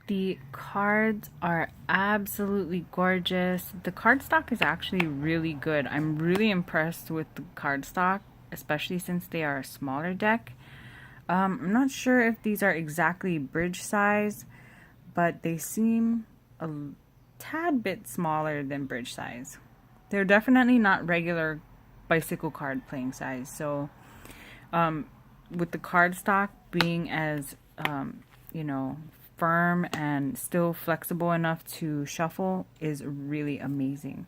The cards are absolutely gorgeous. The cardstock is actually really good. I'm really impressed with the cardstock, especially since they are a smaller deck. I'm not sure if these are exactly bridge size, but they seem a tad bit smaller than bridge size. They're definitely not regular bicycle card playing size. So with the cardstock being as, you know, firm and still flexible enough to shuffle is really amazing.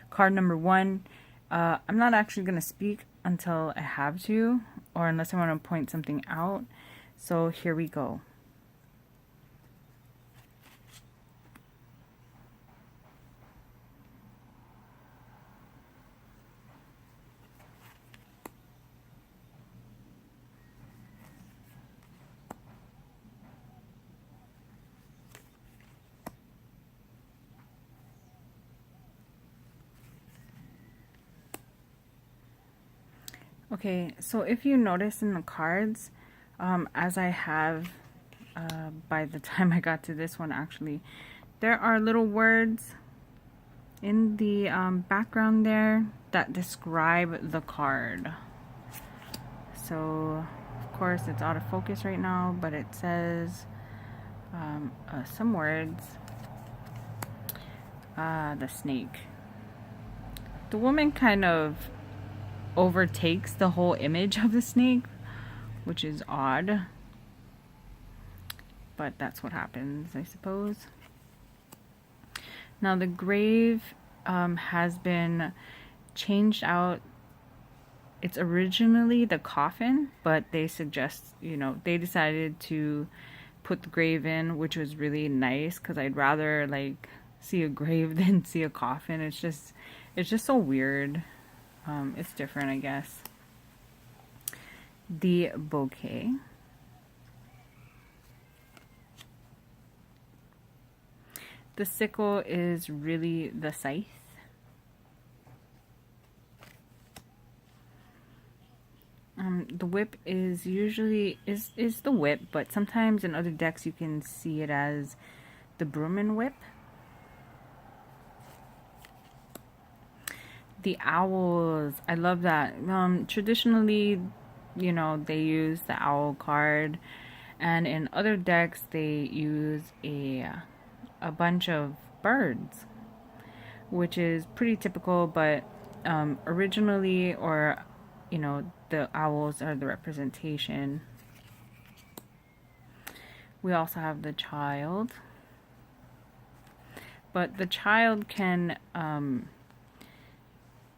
Card number 1, I'm not actually going to speak until I have to, or unless I want to point something out. So here we go. Okay, so if you notice in the cards, as I have by the time I got to this one actually, there are little words in the background there that describe the card. So, of course, it's out of focus right now, but it says some words. The snake. The woman kind of overtakes the whole image of the snake, which is odd, but that's what happens, I suppose. Now the grave has been changed out. It's originally the coffin, but they suggest, you know, they decided to put the grave in, which was really nice because I'd rather like see a grave than see a coffin. It's just so weird. It's different, I guess. The bouquet. The sickle is really the scythe. The whip is usually is the whip, but sometimes in other decks you can see it as the broom and whip. The owls, I love that. Traditionally, you know, they use the owl card, and in other decks they use a bunch of birds, which is pretty typical, but originally, or you know, the owls are the representation. We also have the child, but the child can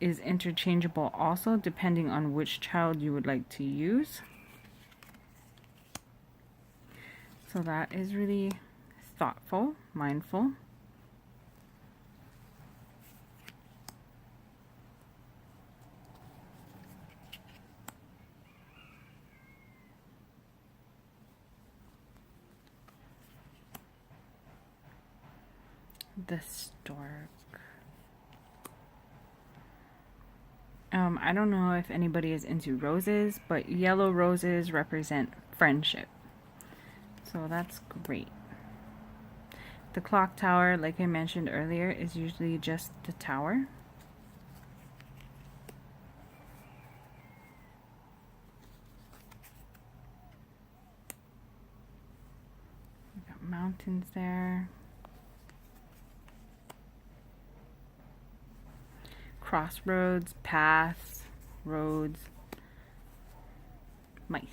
is interchangeable also depending on which child you would like to use. So that is really thoughtful, mindful. The stork. I don't know if anybody is into roses, but yellow roses represent friendship. So that's great. The clock tower, like I mentioned earlier, is usually just the tower. We've got mountains there. Crossroads, paths, roads, mice.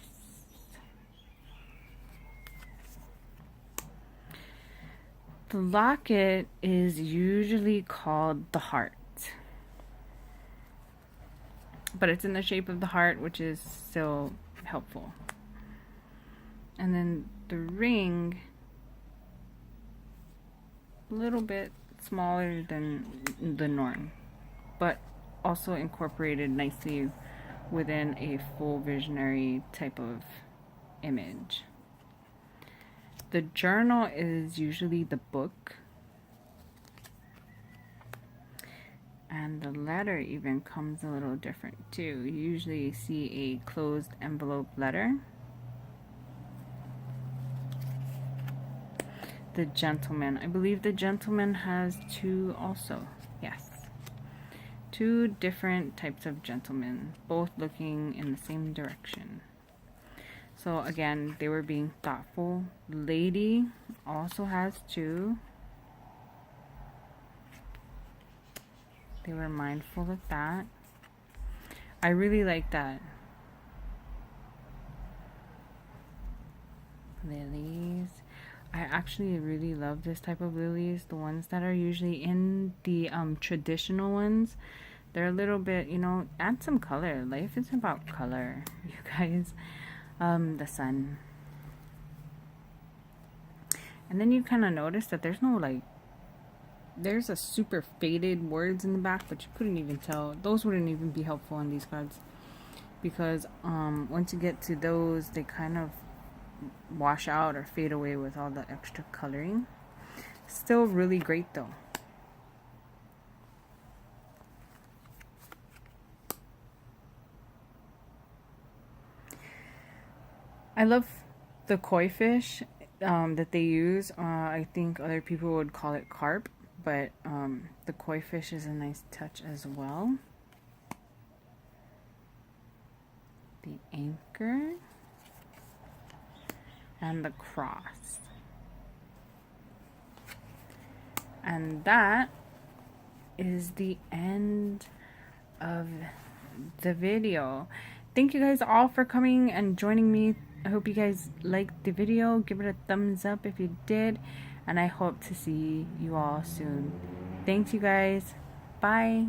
The locket is usually called the heart, but it's in the shape of the heart, which is still helpful. And then the ring, a little bit smaller than the norm, but also incorporated nicely within a full visionary type of image. The journal is usually the book, and the letter even comes a little different too. You usually see a closed envelope letter. the gentleman. I believe the gentleman has two also. Yes. Two different types of gentlemen, both looking in the same direction. So again, they were being thoughtful. Lady also has two. They were mindful of that. I really like that. Lilies. I actually really love this type of lilies. The ones that are usually in the traditional ones. They're a little bit, you know, add some color. Life is about color, you guys. The sun. And then you kind of notice that there's no like, there's a super faded words in the back, but you couldn't even tell. Those wouldn't even be helpful on these cards. Because once you get to those, they kind of wash out or fade away with all the extra coloring. Still really great though. I love the koi fish that they use. I think other people would call it carp, but the koi fish is a nice touch as well. The anchor and the cross. And that is the end of the video. Thank you guys all for coming and joining me. I hope you guys liked the video. Give it a thumbs up if you did. And I hope to see you all soon. Thanks, you guys. Bye.